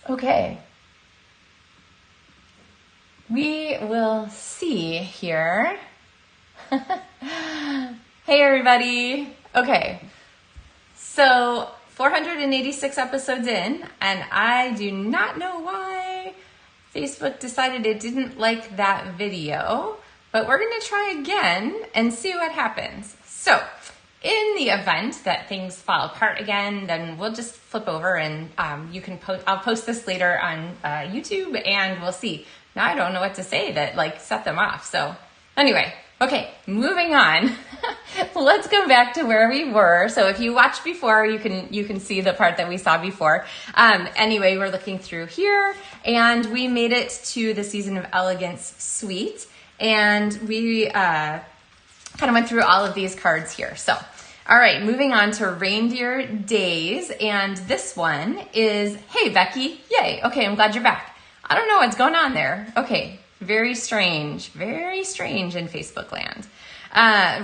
Okay. We will see here. Hey everybody. Okay. So 486 episodes in, and I do not know why Facebook decided it didn't like that video, but we're going to try again and see what happens. So in the event that things fall apart again, then we'll just flip over and you can post. I'll post this later on YouTube, and we'll see. Now I don't know what to say that like set them off. So anyway, okay, moving on. Let's go back to where we were. So if you watched before, you can see the part that we saw before. Anyway, we're looking through here, and we made it to the Season of Elegance suite, and we kind of went through all of these cards here. So, all right, moving on to Reindeer Days, and this one is, hey Becky, yay. Okay, I'm glad you're back. I don't know what's going on there. Okay, very strange in Facebook land.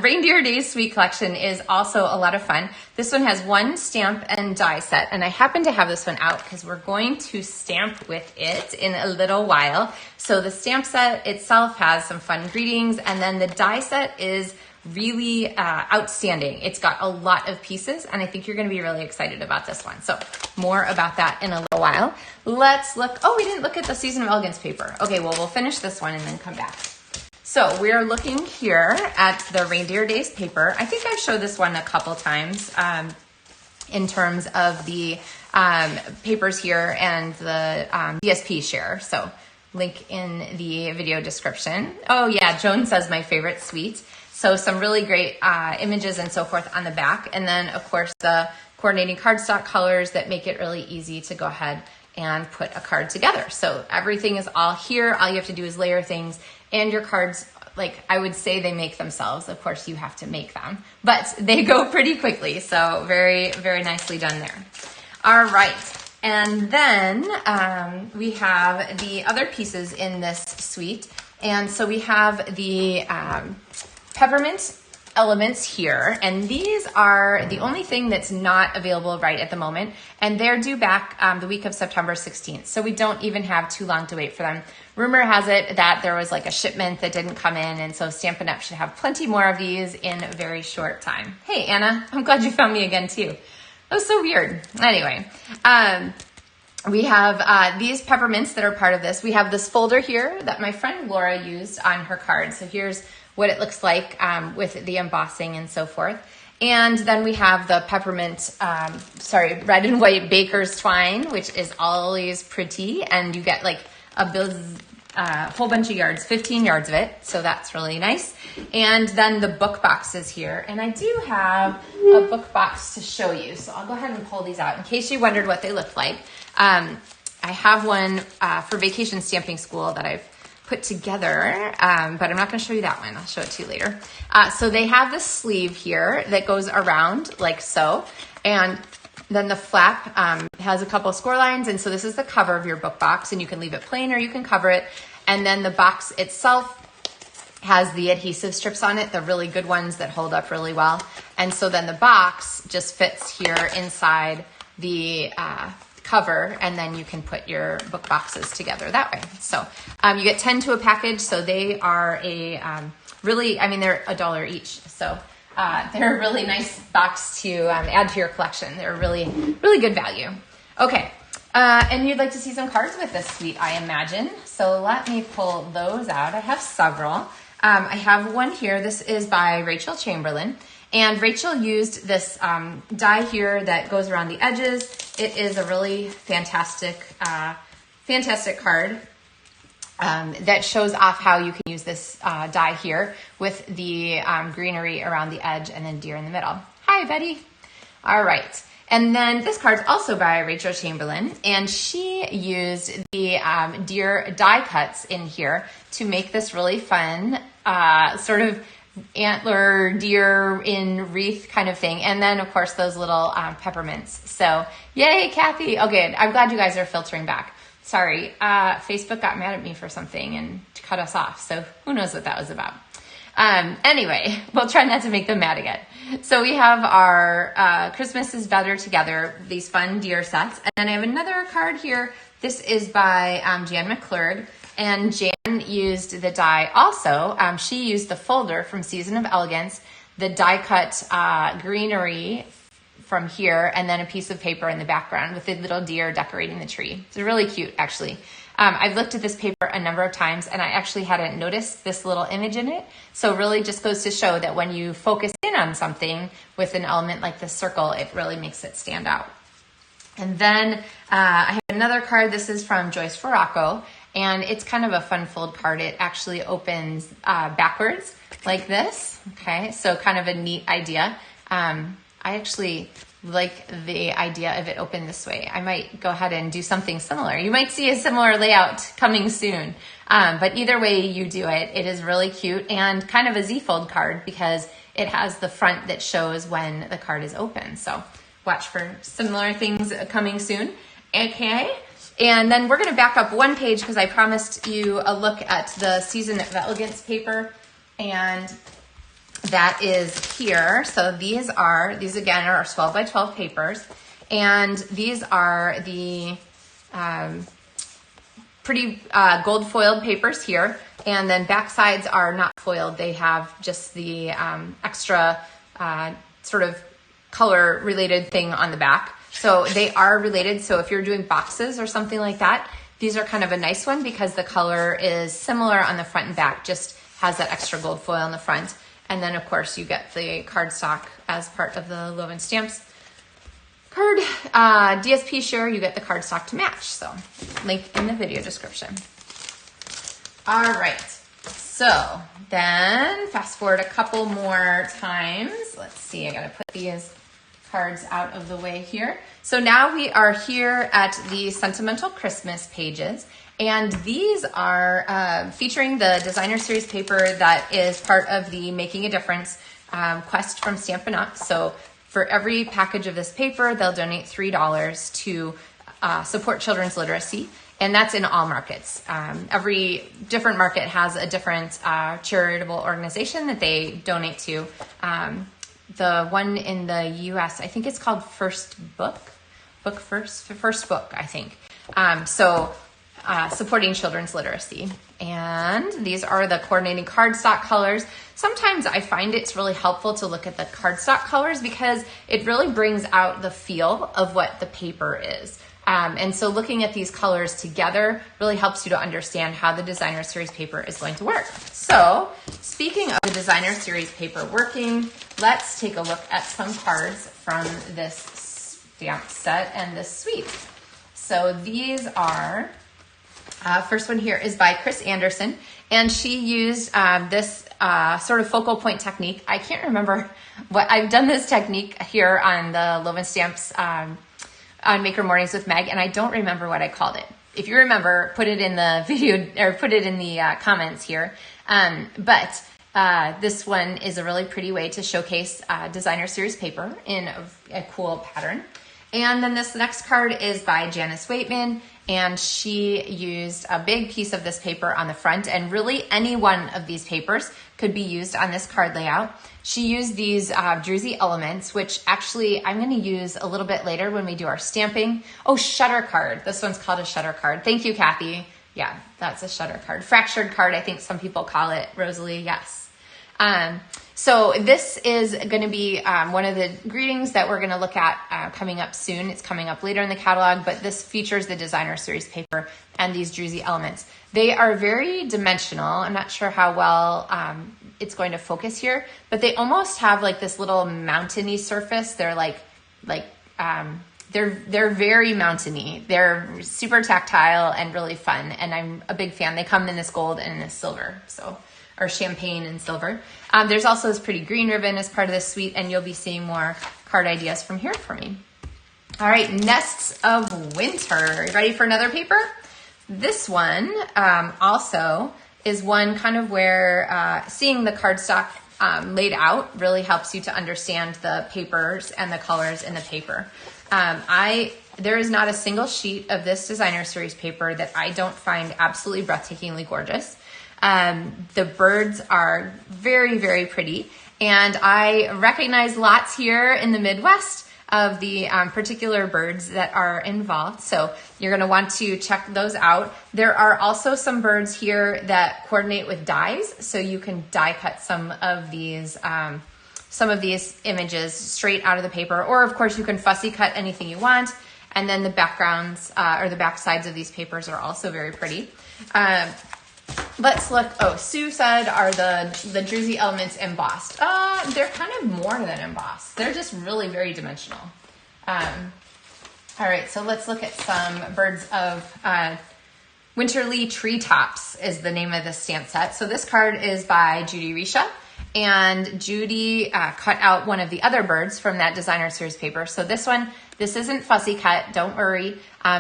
Reindeer Days Suite Collection is also a lot of fun. This one has one stamp and die set, and I happen to have this one out because we're going to stamp with it in a little while. So the stamp set itself has some fun greetings, and then the die set is really outstanding. It's got a lot of pieces, and I think you're going to be really excited about this one. So more about that in a little while. Let's look. Oh, we didn't look at the Season of Elegance paper. Okay, well, we'll finish this one and then come back. So we're looking here at the Reindeer Days paper. I think I've showed this one a couple times in terms of the papers here and the DSP share. So link in the video description. Oh yeah, Joan says my favorite suite. So some really great images and so forth on the back. And then of course the coordinating cardstock colors that make it really easy to go ahead and put a card together. So everything is all here. All you have to do is layer things, and your cards, like I would say, they make themselves. Of course you have to make them, but they go pretty quickly. So very, very nicely done there. All right. And then we have the other pieces in this suite. And so we have the peppermint elements here, and these are the only thing that's not available right at the moment, and they're due back the week of September 16th, so we don't even have too long to wait for them. Rumor has it that there was like a shipment that didn't come in, and so Stampin' Up should have plenty more of these in a very short time. Hey Anna, I'm glad you found me again too. That was so weird. Anyway, we have these peppermints that are part of this. We have this folder here that my friend Laura used on her card. So here's what it looks like with the embossing and so forth. And then we have the peppermint, red and white baker's twine, which is always pretty. And you get like a whole bunch of yards, 15 yards of it. So that's really nice. And then the book boxes here. And I do have a book box to show you. So I'll go ahead and pull these out in case you wondered what they looked like. I have one for Vacation Stamping School that I've put together, but I'm not going to show you that one. I'll show it to you later. So they have this sleeve here that goes around like so, and then the flap has a couple of score lines, and so this is the cover of your book box, and you can leave it plain or you can cover it. And then the box itself has the adhesive strips on it, the really good ones that hold up really well. And so then the box just fits here inside the cover, and then you can put your book boxes together that way. So you get 10 to a package, so they are a they're $1 each. So they're a really nice box to add to your collection. They're really, really good value. Okay, and you'd like to see some cards with this suite, I imagine. So let me pull those out. I have several. I have one here. This is by Rachel Chamberlain. And Rachel used this die here that goes around the edges. It is a really fantastic card that shows off how you can use this die here with the greenery around the edge and then deer in the middle. Hi, Betty. All right. And then this card's also by Rachel Chamberlain, and she used the deer die cuts in here to make this really fun sort of antler deer in wreath kind of thing. And then of course those little peppermints. So yay, Kathy. Okay, I'm glad you guys are filtering back. Sorry, Facebook got mad at me for something and cut us off. So who knows what that was about. Anyway, we'll try not to make them mad again. So we have our Christmas is Better Together, these fun deer sets. And then I have another card here. This is by Jan McClurg. And Jan used the die also. She used the folder from Season of Elegance, the die cut greenery from here, and then a piece of paper in the background with a little deer decorating the tree. It's really cute, actually. I've looked at this paper a number of times, and I actually hadn't noticed this little image in it. So it really just goes to show that when you focus in on something with an element like this circle, it really makes it stand out. And then I have another card. This is from Joyce Ferracco, and it's kind of a fun fold card. It actually opens backwards like this. Okay, so kind of a neat idea. I actually like the idea of it open this way. I might go ahead and do something similar. You might see a similar layout coming soon. But either way you do it, it is really cute and kind of a Z-fold card because it has the front that shows when the card is open. So watch for similar things coming soon. Okay. And then we're going to back up one page because I promised you a look at the Season of Elegance paper, and that is here. So these again are our 12 by 12 papers, and these are the pretty gold foiled papers here, and then back sides are not foiled. They have just the extra sort of color related thing on the back. So they are related. So if you're doing boxes or something like that, these are kind of a nice one because the color is similar on the front and back, just has that extra gold foil on the front. And then of course you get the cardstock as part of the LovenStamps card DSP share. You get the cardstock to match. So link in the video description. All right. So then fast forward a couple more times. Let's see, I got to put these cards out of the way here. So now we are here at the Sentimental Christmas pages, and these are featuring the designer series paper that is part of the Making a Difference quest from Stampin Up. So for every package of this paper, they'll donate $3 to support children's literacy, and that's in all markets. Every different market has a different charitable organization that they donate to. The one in the US, I think it's called First Book, First Book, I think. Supporting children's literacy. And these are the coordinating cardstock colors. Sometimes I find it's really helpful to look at the cardstock colors because it really brings out the feel of what the paper is. And so looking at these colors together really helps you to understand how the designer series paper is going to work. So speaking of the designer series paper working, let's take a look at some cards from this stamp set and this suite. So these are, first one here is by Chris Anderson, and she used this sort of focal point technique. I can't remember what, I've done this technique here on the LovenStamps on Maker Mornings with Meg, and I don't remember what I called it. If you remember, put it in the video or put it in the comments here. But this one is a really pretty way to showcase designer series paper in a cool pattern. And then this next card is by Janice Waitman, and she used a big piece of this paper on the front, and really any one of these papers could be used on this card layout. She used these Druzy elements, which actually I'm going to use a little bit later when we do our stamping. Oh, shutter card. This one's called a shutter card. Thank you, Kathy. Yeah, that's a shutter card. Fractured card, I think some people call it. Rosalie, yes. So this is going to be one of the greetings that we're going to look at coming up soon. It's coming up later in the catalog, but this features the designer series paper and these Druzy elements. They are very dimensional. I'm not sure how well it's going to focus here, but they almost have like this little mountainy surface. They're they're very mountainy. They're super tactile and really fun, and I'm a big fan. They come in this gold and this silver, or champagne and silver. There's also this pretty green ribbon as part of this suite, and you'll be seeing more card ideas from here for me. All right, Nests of Winter. Are you ready for another paper? This one also is one kind of where seeing the cardstock laid out really helps you to understand the papers and the colors in the paper. There is not a single sheet of this designer series paper that I don't find absolutely breathtakingly gorgeous. The birds are very, very pretty. And I recognize lots here in the Midwest of the particular birds that are involved. So you're gonna want to check those out. There are also some birds here that coordinate with dies. So you can die cut some of these images straight out of the paper, or of course you can fussy cut anything you want. And then the backgrounds or the back sides of these papers are also very pretty. Let's look. Oh, Sue said, are the Druzy elements embossed? They're kind of more than embossed. They're just really very dimensional. All right, so let's look at some birds of Winterly Treetops is the name of the stamp set. So this card is by Judy Risha. And Judy cut out one of the other birds from that designer series paper. So this isn't fussy cut, don't worry.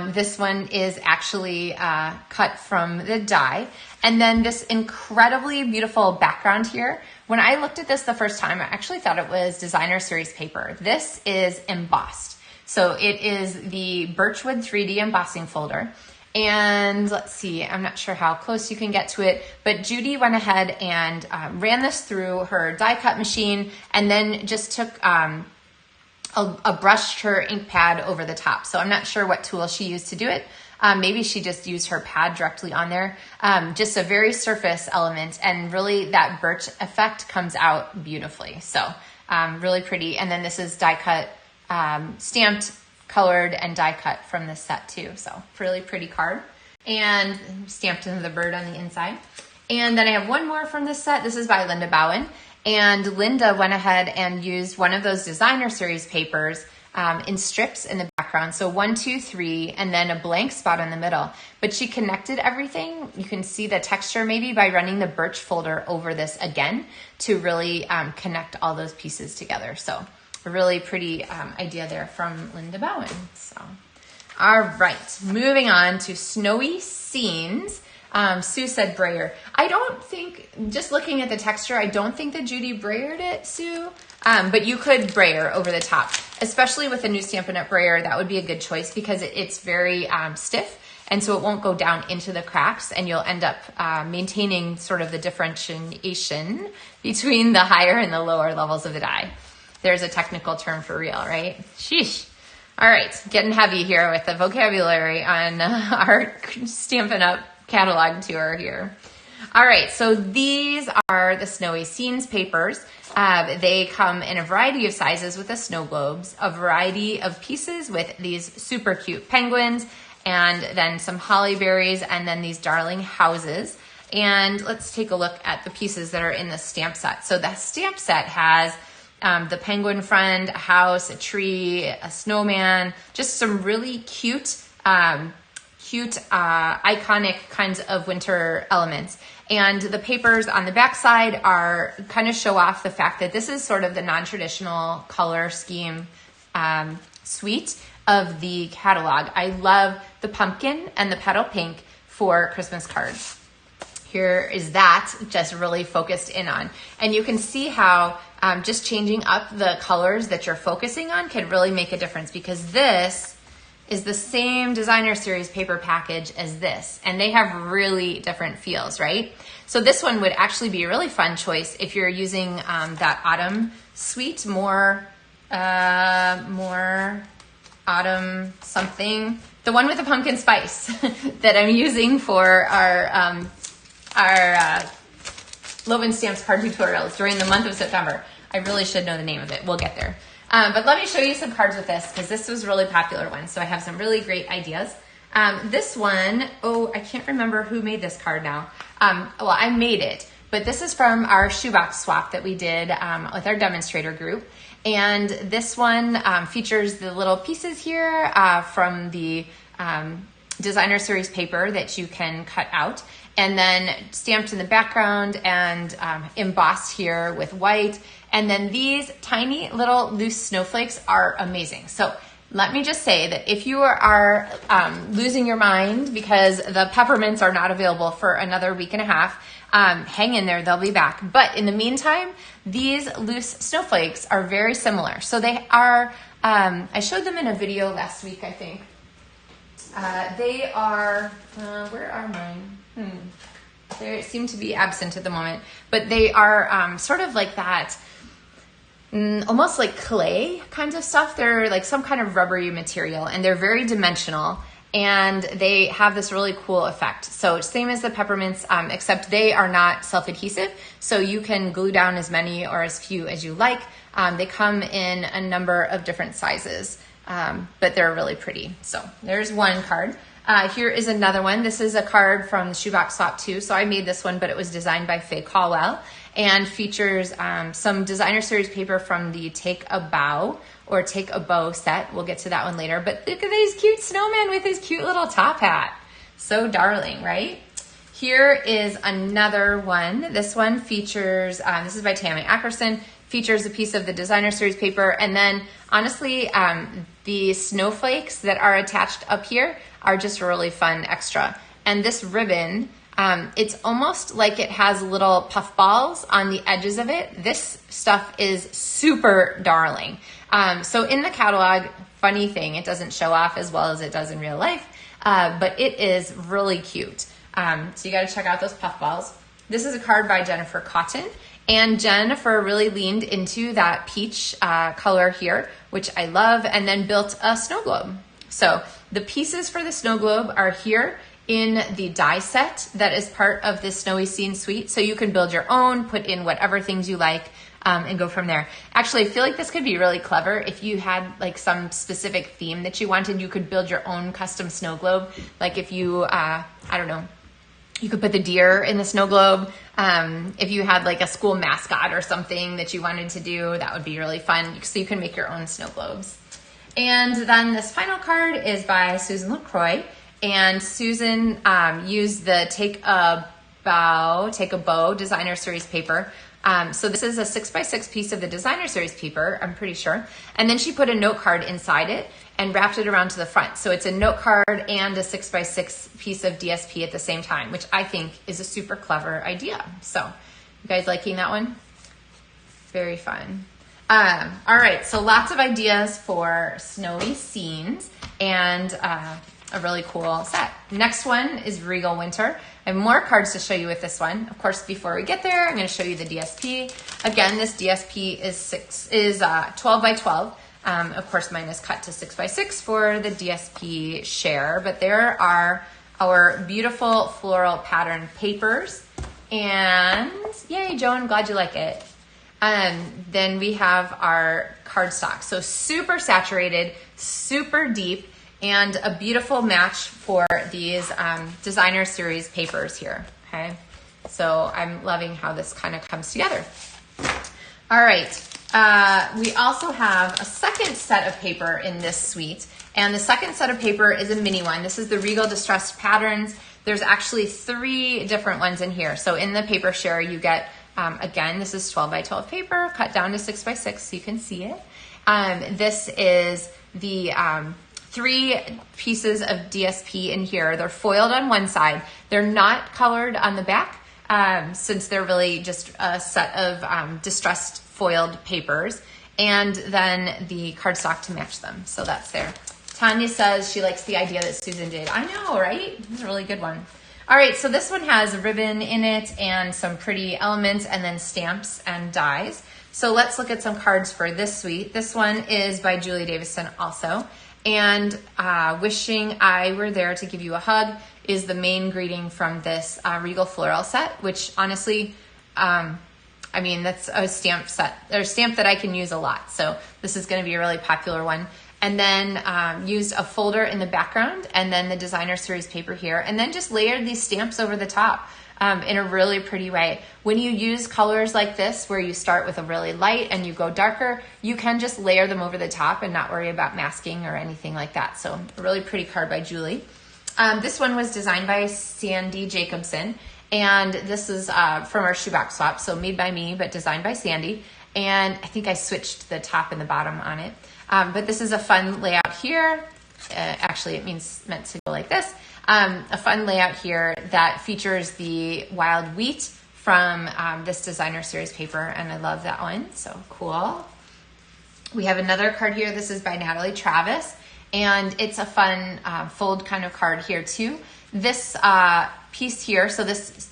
This one is actually cut from the die. And then this incredibly beautiful background here. When I looked at this the first time, I actually thought it was designer series paper. This is embossed. So it is the Birchwood 3D embossing folder. And let's see, I'm not sure how close you can get to it, but Judy went ahead and ran this through her die cut machine and then just took brushed her ink pad over the top. So I'm not sure what tool she used to do it. Maybe she just used her pad directly on there. Just a very surface element, and really that birch effect comes out beautifully. So really pretty. And then this is die cut, stamped, colored, and die cut from this set too. So really pretty card, and stamped into the bird on the inside. And then I have one more from this set. This is by Linda Bowen. And Linda went ahead and used one of those designer series papers in strips in the background. So 1, 2, 3, and then a blank spot in the middle. But she connected everything. You can see the texture maybe by running the birch folder over this again to really connect all those pieces together. So a really pretty idea there from Linda Bowen. So, all right, moving on to Snowy Scenes. Sue said brayer. I don't think, just looking at the texture, I don't think that Judy brayered it, Sue. But you could brayer over the top, especially with a new Stampin' Up! Brayer. That would be a good choice because it's very stiff, and so it won't go down into the cracks, and you'll end up maintaining sort of the differentiation between the higher and the lower levels of the die. There's a technical term for real, right? Sheesh. All right, getting heavy here with the vocabulary on our Stampin' Up! Catalog tour here. All right, so these are the Snowy Scenes papers. They come in a variety of sizes with the snow globes, a variety of pieces with these super cute penguins, and then some holly berries, and then these darling houses. And let's take a look at the pieces that are in the stamp set. So the stamp set has the penguin friend, a house, a tree, a snowman, just some really cute, iconic kinds of winter elements. And the papers on the back side are kind of show off the fact that this is sort of the non-traditional color scheme suite of the catalog. I love the pumpkin and the petal pink for Christmas cards. Here is that just really focused in on. And you can see how just changing up the colors that you're focusing on can really make a difference, because this is the same designer series paper package as this, and they have really different feels, right? So this one would actually be a really fun choice if you're using that autumn suite, more autumn something, the one with the pumpkin spice that I'm using for our LovenStamps card tutorials during the month of September. I really should know the name of it. We'll get there. But let me show you some cards with this, because this was a really popular one. So I have some really great ideas. This one, I can't remember who made this card now. Well, I made it, but this is from our shoebox swap that we did with our demonstrator group. And this one features the little pieces here from the designer series paper that you can cut out, and then stamped in the background and embossed here with white. And then these tiny little loose snowflakes are amazing. So let me just say that if you are losing your mind because the peppermints are not available for another week and a half, hang in there, they'll be back. But in the meantime, these loose snowflakes are very similar. So they are, I showed them in a video last week, I think. They are, where are mine? They seem to be absent at the moment, but they are sort of like that, almost like clay kinds of stuff. They're like some kind of rubbery material, and they're very dimensional, and they have this really cool effect. So same as the peppermints, except they are not self-adhesive, so you can glue down as many or as few as you like. They come in a number of different sizes, but they're really pretty. So there's one card. Here is another one. This is a card from the Shoebox Swap 2. So I made this one, but it was designed by Faye Caldwell and features some designer series paper from the Take a Bow or Take a Bow set. We'll get to that one later. But look at these cute snowmen with his cute little top hat. So darling, right? Here is another one. This one features, this is by Tammy Ackerson, features a piece of the designer series paper. And then honestly, the snowflakes that are attached up here are just a really fun extra. And this ribbon, it's almost like it has little puff balls on the edges of it. This stuff is super darling. So in the catalog, funny thing, it doesn't show off as well as it does in real life, but it is really cute. So you gotta check out those puff balls. This is a card by Jennifer Cotton, and Jennifer really leaned into that peach color here, which I love, and then built a snow globe. So the pieces for the snow globe are here in the die set that is part of the Snowy Scene Suite. So you can build your own, put in whatever things you like, and go from there. Actually, I feel like this could be really clever. If you had like some specific theme that you wanted, you could build your own custom snow globe. Like if you, I don't know, you could put the deer in the snow globe. If you had like a school mascot or something that you wanted to do, that would be really fun. So you can make your own snow globes. And then this final card is by Susan LaCroix. And Susan used the Take a Bow designer series paper. So this is a 6x6 piece of the designer series paper, I'm pretty sure. And then she put a note card inside it and wrapped it around to the front. So it's a note card and a 6x6 piece of DSP at the same time, which I think is a super clever idea. So you guys liking that one? Very fun. All right, so lots of ideas for snowy scenes and a really cool set. Next one is Regal Winter. I have more cards to show you with this one. Of course, before we get there, I'm going to show you the DSP. Again, this DSP is 12 by 12. Of course, mine is cut to 6 by 6 for the DSP share, but there are our beautiful floral pattern papers. And yay, Joe, I'm glad you like it. Then we have our cardstock. So super saturated, super deep, and a beautiful match for these designer series papers here, okay? So I'm loving how this kind of comes together. All right, we also have a second set of paper in this suite, and the second set of paper is a mini one. This is the Regal Distressed Patterns. There's actually 3 different ones in here. So in the paper share, you get, again, this is 12 by 12 paper, cut down to 6 by 6 so you can see it. This is the 3 pieces of DSP in here. They're foiled on one side. They're not colored on the back, since they're really just a set of distressed foiled papers, and then the cardstock to match them. So that's there. Tanya says she likes the idea that Susan did. I know, right? It's a really good one. All right, so this one has a ribbon in it and some pretty elements and then stamps and dies. So let's look at some cards for this suite. This one is by Julie Davison also. And Wishing I Were There to Give You a Hug is the main greeting from this Regal Floral set, which honestly, I mean, that's a stamp set, or a stamp that I can use a lot. So this is gonna be a really popular one. And then used a folder in the background and then the designer series paper here, and then just layered these stamps over the top in a really pretty way. When you use colors like this, where you start with a really light and you go darker, you can just layer them over the top and not worry about masking or anything like that. So a really pretty card by Julie. This one was designed by Sandy Jacobson, and this is from our Shoebox Swap, so made by me, but designed by Sandy. And I think I switched the top and the bottom on it. But this is a fun layout here. Actually, it meant to go like this. A fun layout here that features the wild wheat from this designer series paper, and I love that one, so cool. We have another card here. This is by Natalie Travis, and it's a fun fold kind of card here too. this piece here, so this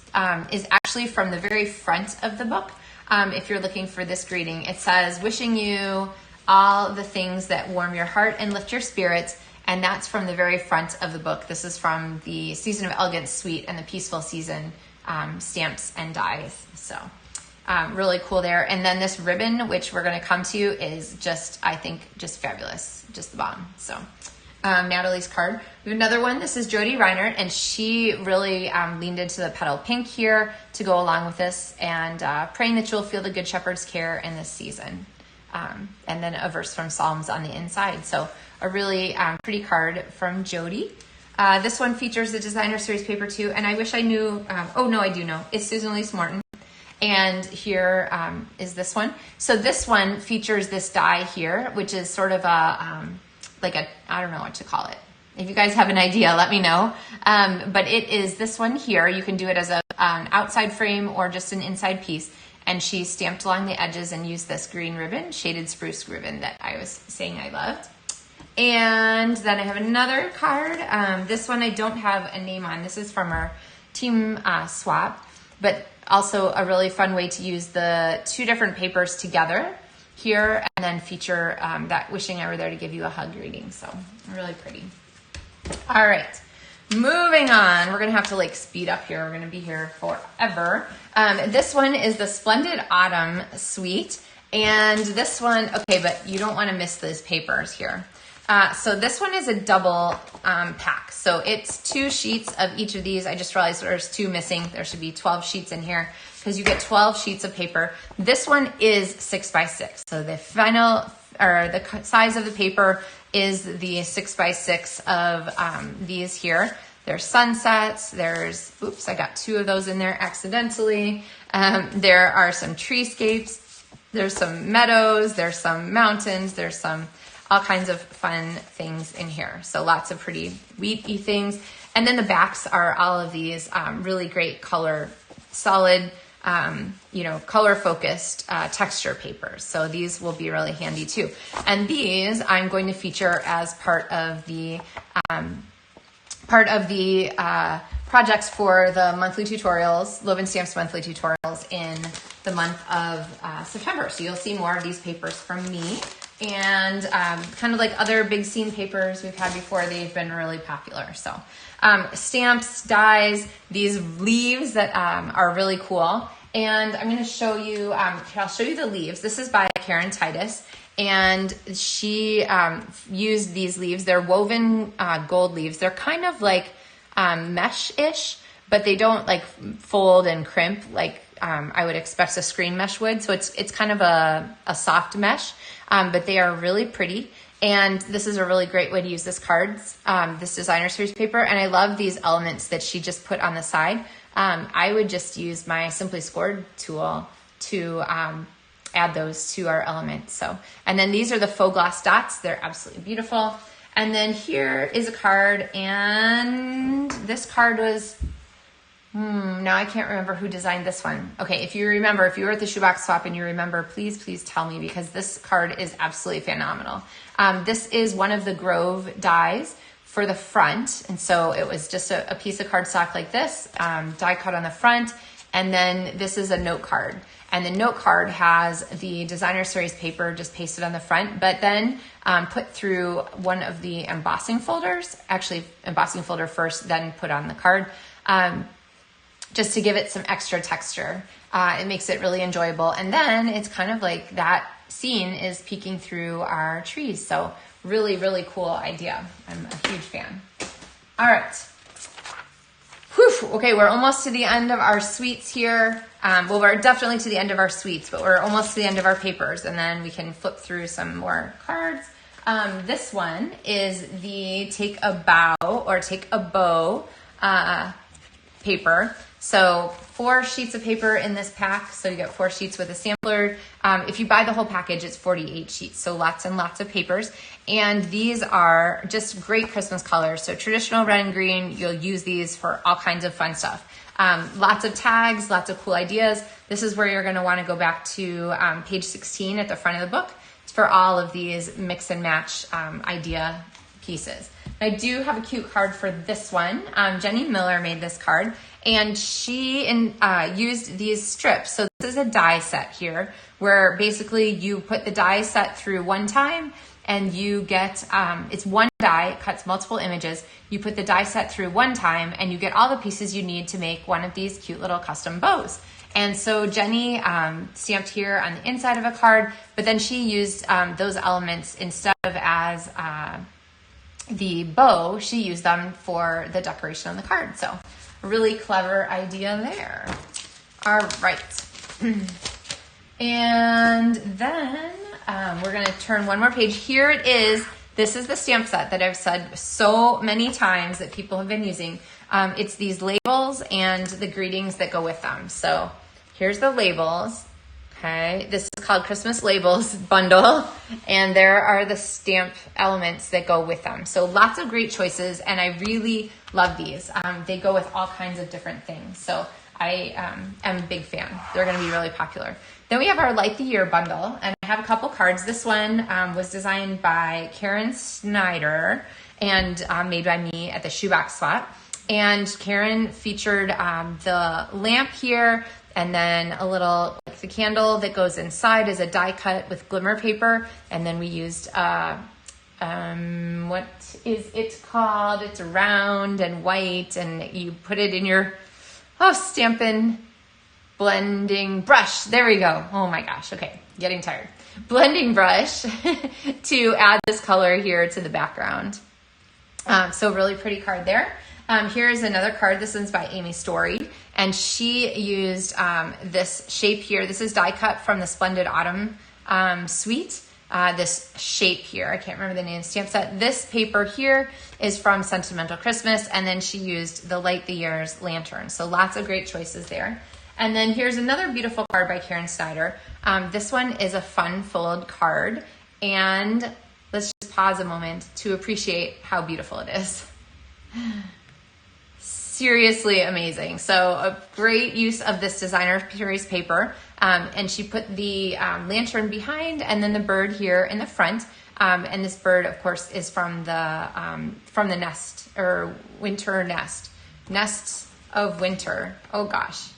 is actually from the very front of the book. If you're looking for this greeting, it says, wishing you all the things that warm your heart and lift your spirits. And that's from the very front of the book. This is from the Season of Elegance Suite and the Peaceful Season stamps and dies. So really cool there. And then this ribbon, which we're going to come to, is just, I think, just fabulous. Just the bomb. So Natalie's card. We have another one. This is Jody Reinert, and she really leaned into the petal pink here to go along with this, and praying that you'll feel the Good Shepherd's care in this season. And then a verse from Psalms on the inside. So a really pretty card from Jody. This one features the Designer Series paper too, and I wish I knew, oh no, I do know. It's Susan Elyse Morton. And here is this one. So this one features this die here, which is sort of a, like a, I don't know what to call it. If you guys have an idea, let me know. But it is this one here. You can do it as an outside frame or just an inside piece. And she stamped along the edges and used this green ribbon, shaded spruce ribbon that I was saying I loved. And then I have another card. This one I don't have a name on. This is from our team swap, but also a really fun way to use the two different papers together here and then feature that wishing I were there to give you a hug reading. So really pretty. All right. Moving on, we're going to have to like speed up here. We're going to be here forever. This one is the Splendid Autumn Suite. And this one, okay, but you don't want to miss those papers here. So this one is a double pack. So it's 2 sheets of each of these. I just realized there's 2 missing. There should be 12 sheets in here because you get 12 sheets of paper. This one is 6 by 6. So the final, or the size of the paper is the 6 by 6 of these here. There's sunsets, there's, oops, I got 2 of those in there accidentally. There are some treescapes, there's some meadows, there's some mountains, there's some all kinds of fun things in here. So lots of pretty wheat-y things. And then the backs are all of these really great color, solid, color-focused texture papers. So these will be really handy too. And these I'm going to feature as part of the projects for the monthly tutorials, LovenStamps monthly tutorials in the month of September. So you'll see more of these papers from me. And kind of like other big scene papers we've had before, they've been really popular. So stamps, dies, these leaves that are really cool. And I'm going to show you, I'll show you the leaves. This is by Karen Titus. And she used these leaves. They're woven gold leaves. They're kind of like mesh-ish, but they don't like fold and crimp like I would expect a screen mesh would. So it's kind of a soft mesh, but they are really pretty. And this is a really great way to use this this designer series paper. And I love these elements that she just put on the side. I would just use my Simply Scored tool to add those to our elements. So, and then these are the faux gloss dots. They're absolutely beautiful. And then here is a card, and this card was, now I can't remember who designed this one. Okay, if you remember, if you were at the shoebox swap and you remember, please tell me, because this card is absolutely phenomenal. This is one of the Grove dies for the front. And so it was just a piece of cardstock like this, die cut on the front. And then this is a note card. And the note card has the designer series paper just pasted on the front, but then put through one of the embossing folders, actually embossing folder first, then put on the card, just to give it some extra texture. It makes it really enjoyable. And then it's kind of like that scene is peeking through our trees. So really, really cool idea. I'm a huge fan. All right. Whew. Okay, we're almost to the end of our suites here. Well, we're definitely to the end of our suites, but we're almost to the end of our papers, and then we can flip through some more cards. This one is the Take a Bow or Take a Bow paper. So 4 sheets of paper in this pack. So you get 4 sheets with a sampler. If you buy the whole package, it's 48 sheets. So lots and lots of papers. And these are just great Christmas colors. So traditional red and green, you'll use these for all kinds of fun stuff. Lots of tags, lots of cool ideas. This is where you're going to want to go back to page 16 at the front of the book. It's for all of these mix and match idea pieces. I do have a cute card for this one. Jenny Miller made this card, and she used these strips. So this is a die set here, where basically you put the die set through one time, and you get, it's one die, it cuts multiple images. You put the die set through one time, and you get all the pieces you need to make one of these cute little custom bows. And so Jenny stamped here on the inside of a card, but then she used those elements instead of as the bow, she used them for the decoration on the card. So a really clever idea there. All right. And then we're gonna turn one more page. Here it is. This is the stamp set that I've said so many times that people have been using. It's these labels and the greetings that go with them. So here's the labels. Okay, this is called Christmas Labels Bundle, and there are the stamp elements that go with them. So lots of great choices, and I really love these. They go with all kinds of different things. So I am a big fan. They're gonna be really popular. Then we have our Light the Year bundle, and I have a couple cards. This one was designed by Karen Snyder and made by me at the Shoebox Spot. And Karen featured the lamp here, and then a little, like the candle that goes inside is a die cut with glimmer paper. And then we used, what is it called? It's round and white, and you put it in your, Stampin' blending brush. There we go. Oh my gosh. Okay. Getting tired. Blending brush to add this color here to the background. So really pretty card there. Here's another card. This one's by Amy Story, and she used this shape here. This is die cut from the Splendid Autumn Suite. This shape here, I can't remember the name of the stamp set. This paper here is from Sentimental Christmas, and then she used the Light the Year's lantern. So lots of great choices there. And then here's another beautiful card by Karen Snyder. This one is a fun fold card, and let's just pause a moment to appreciate how beautiful it is. Seriously amazing. So a great use of this designer series paper. And she put the lantern behind, and then the bird here in the front. And this bird, of course, is from the nest, or winter nest. Nests of Winter. Oh gosh.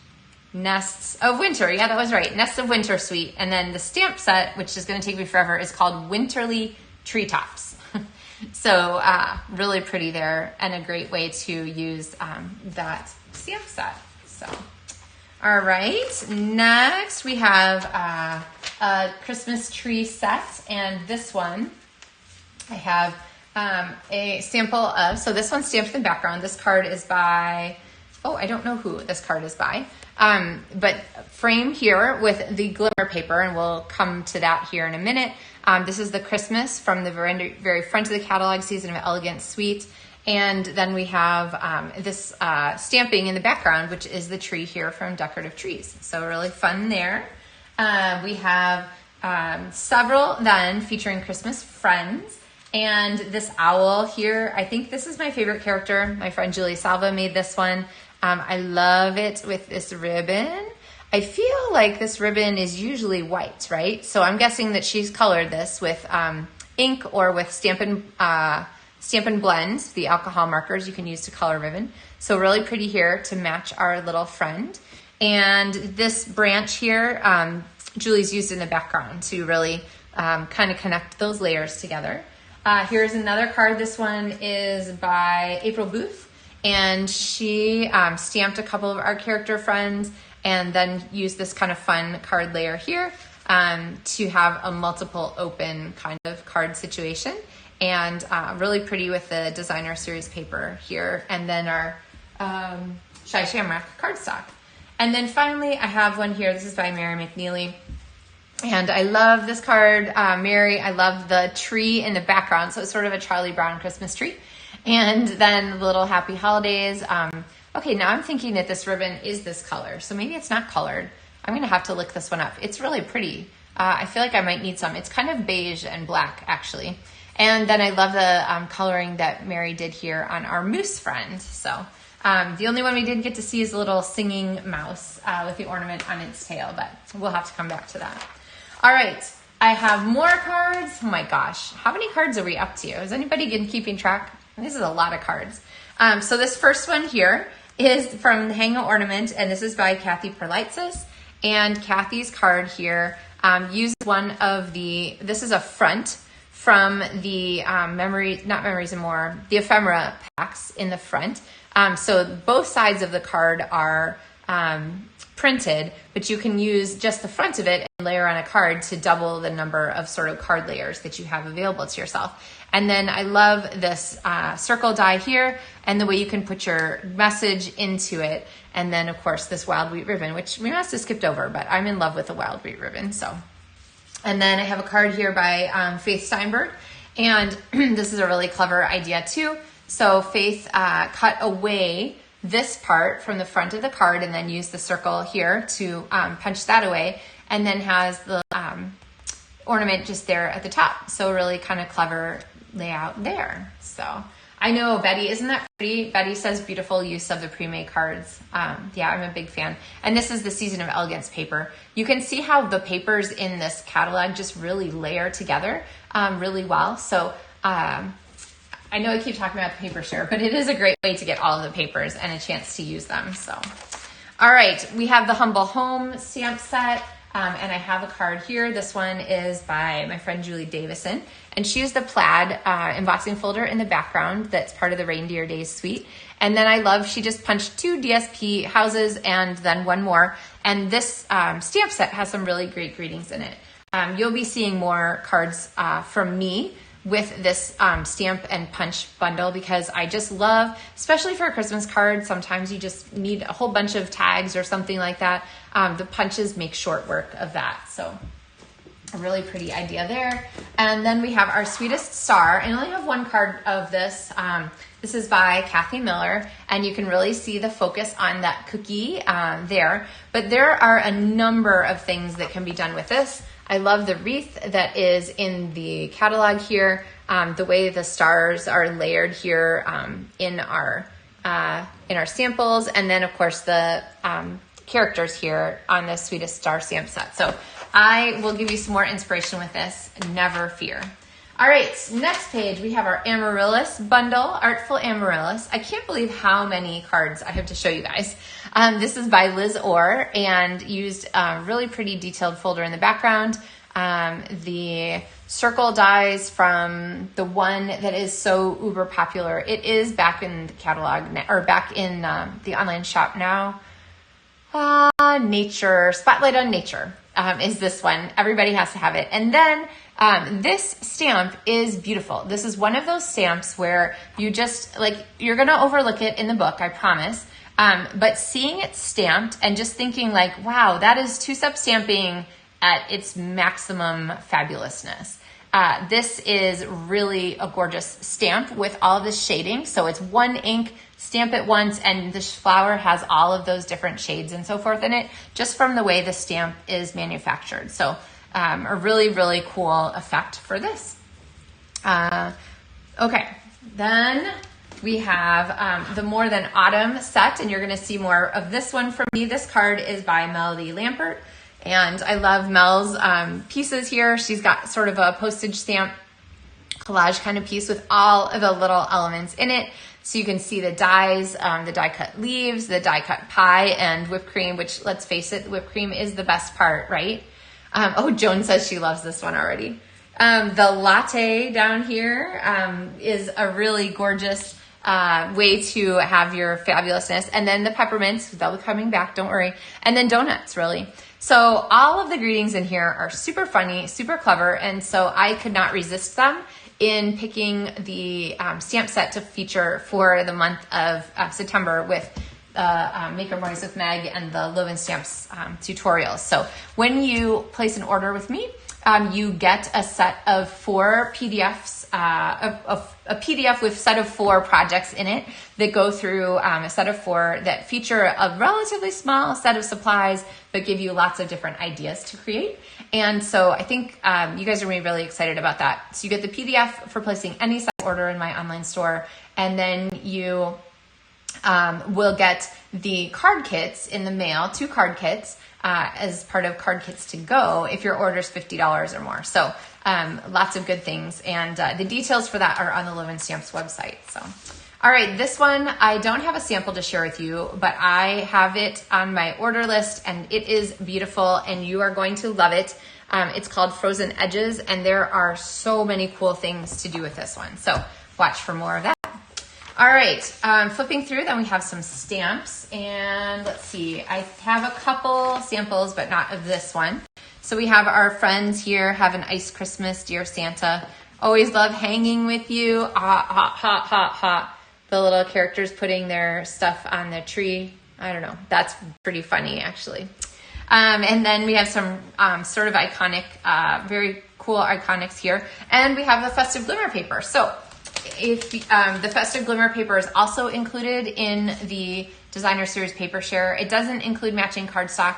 Nests of Winter. Yeah, that was right. Nests of Winter Suite. And then the stamp set, which is going to take me forever, is called Winterly Treetops. So really pretty there, and a great way to use that stamp set. So, all right, next we have a Christmas tree set, and this one I have a sample of. So this one's stamped in the background. This card is by, I don't know who this card is by, but frame here with the glimmer paper, and we'll come to that here in a minute. This is the Christmas from the very front of the catalog, Season of Elegance Suite. And then we have this stamping in the background, which is the tree here from Decorative Trees. So really fun there. We have several then featuring Christmas friends. And this owl here, I think this is my favorite character. My friend Julie Salva made this one. I love it with this ribbon. I feel like this ribbon is usually white, right? So I'm guessing that she's colored this with ink or with Stampin' Blends, the alcohol markers you can use to color ribbon. So really pretty here to match our little friend. And this branch here, Julie's used in the background to really kind of connect those layers together. Here's another card. This one is by April Booth, and she stamped a couple of our character friends, and then use this kind of fun card layer here to have a multiple open kind of card situation. And really pretty with the designer series paper here. And then our Shy Shamrock cardstock. And then finally, I have one here. This is by Mary McNeely. And I love this card, Mary. I love the tree in the background. So it's sort of a Charlie Brown Christmas tree. And then little happy holidays. Okay, now I'm thinking that this ribbon is this color, so maybe it's not colored. I'm gonna have to look this one up. It's really pretty. I feel like I might need some. It's kind of beige and black, actually. And then I love the coloring that Mary did here on our moose friend. So the only one we didn't get to see is a little singing mouse with the ornament on its tail, but we'll have to come back to that. All right, I have more cards. Oh my gosh, how many cards are we up to? Is anybody keeping track? This is a lot of cards. So this first one here is from the Hang a Ornament, and this is by Kathy Perlitzis. And Kathy's card here uses one of this is a front from the the ephemera packs in the front. So both sides of the card are printed, but you can use just the front of it and layer on a card to double the number of sort of card layers that you have available to yourself. And then I love this circle die here and the way you can put your message into it. And then of course this wild wheat ribbon, which we must have skipped over, but I'm in love with the wild wheat ribbon. So, and then I have a card here by Faith Steinberg, and this is a really clever idea too. So Faith cut away this part from the front of the card and then used the circle here to punch that away, and then has the ornament just there at the top. So really kind of clever layout there. So I know, Betty, isn't that pretty? Betty says beautiful use of the pre-made cards. Yeah, I'm a big fan. And this is the Season of Elegance paper. You can see how the papers in this catalog just really layer together really well. So I know I keep talking about the paper share, but it is a great way to get all of the papers and a chance to use them. So, all right, we have the Humble Home stamp set, and I have a card here. This one is by my friend Julie Davison, and she used the plaid embossing folder in the background that's part of the Reindeer Days Suite. And then I love, she just punched 2 DSP houses and then one more, and this stamp set has some really great greetings in it. You'll be seeing more cards from me with this stamp and punch bundle, because I just love, especially for a Christmas card, sometimes you just need a whole bunch of tags or something like that. The punches make short work of that. So a really pretty idea there. And then we have our Sweetest Star. I only have one card of this. This is by Kathy Miller, and you can really see the focus on that cookie there. But there are a number of things that can be done with this. I love the wreath that is in the catalog here, the way the stars are layered here in our samples, and then of course the characters here on the Sweetest Star stamp set. So I will give you some more inspiration with this, never fear. All right, next page, we have our Amaryllis bundle, Artful Amaryllis. I can't believe how many cards I have to show you guys. This is by Liz Orr and used a really pretty detailed folder in the background. The circle dies from the one that is so uber popular. It is back in the catalog, or back in the online shop now. Nature, Spotlight on Nature is this one. Everybody has to have it. And then this stamp is beautiful. This is one of those stamps where you just, like, you're going to overlook it in the book, I promise. But seeing it stamped and just thinking like, wow, that is two-step stamping at its maximum fabulousness. This is really a gorgeous stamp with all this shading. So it's one ink, stamp it once, and this flower has all of those different shades and so forth in it, just from the way the stamp is manufactured. So a really, really cool effect for this. Okay, then we have the More Than Autumn set, and you're going to see more of this one from me. This card is by Melody Lampert, and I love Mel's pieces here. She's got sort of a postage stamp collage kind of piece with all of the little elements in it. So you can see the dies, the die cut leaves, the die cut pie, and whipped cream, which, let's face it, whipped cream is the best part, right? Oh, Joan says she loves this one already. The latte down here is a really gorgeous way to have your fabulousness. And then the peppermints, they'll be coming back, don't worry. And then donuts, really. So all of the greetings in here are super funny, super clever, and so I could not resist them in picking the stamp set to feature for the month of September with Maker Mornings with Meg and the LovenStamps tutorials. So when you place an order with me, you get a set of 4 PDFs, a PDF with a set of 4 projects in it that go through a set of 4 that feature a relatively small set of supplies, but give you lots of different ideas to create. And so I think you guys are going to be really excited about that. So you get the PDF for placing any size order in my online store, and then you will get the card kits in the mail, 2 card kits, as part of Card Kits to Go if your order is $50 or more. So lots of good things, and the details for that are on the LovenStamps website. So, all right, this one I don't have a sample to share with you, but I have it on my order list, and it is beautiful, and you are going to love it. It's called Frozen Edges, and there are so many cool things to do with this one. So watch for more of that. All right, flipping through, then we have some stamps, and let's see, I have a couple samples, but not of this one. So we have our friends here, Have an Ice Christmas, Dear Santa, Always Love Hanging with You, hot, hot, hot, hot, hot. The little characters putting their stuff on the tree. I don't know, that's pretty funny actually. And then we have some sort of iconic, very cool iconics here. And we have the Festive Glimmer paper. So if the Festive Glimmer paper is also included in the Designer Series paper share. It doesn't include matching cardstock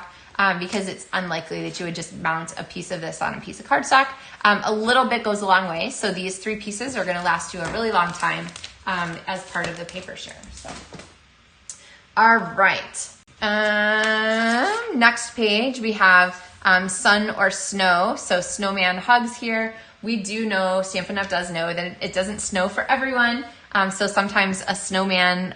because it's unlikely that you would just mount a piece of this on a piece of cardstock. A little bit goes a long way. So these 3 pieces are going to last you a really long time as part of the paper share. So, all right. Next page, we have sun or snow. So snowman hugs here. We do know, Stampin' Up! Does know that it doesn't snow for everyone. So sometimes a snowman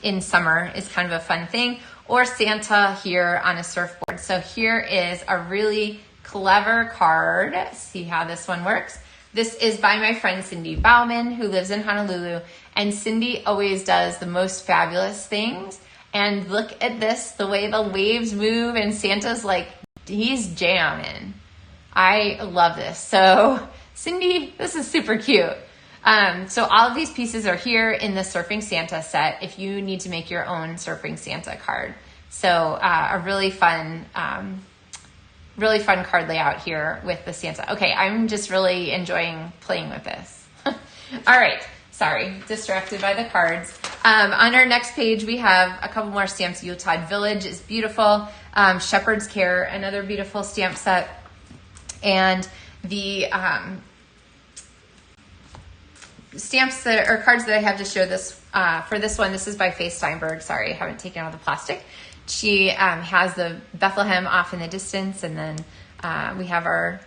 in summer is kind of a fun thing, or Santa here on a surfboard. So here is a really clever card. See how this one works. This is by my friend Cindy Bauman, who lives in Honolulu. And Cindy always does the most fabulous things. And look at this, the way the waves move, and Santa's like, he's jamming. I love this. So Cindy, this is super cute. So all of these pieces are here in the Surfing Santa set if you need to make your own Surfing Santa card. So a really fun card layout here with the Santa. Okay, I'm just really enjoying playing with this. All right, sorry, distracted by the cards. On our next page, we have a couple more stamps. Yuletide Village is beautiful. Shepherd's Care, another beautiful stamp set. And the stamps that, or cards that I have to show this for this one, this is by Faye Steinberg. Sorry, I haven't taken out the plastic. She has the Bethlehem off in the distance, and then we have our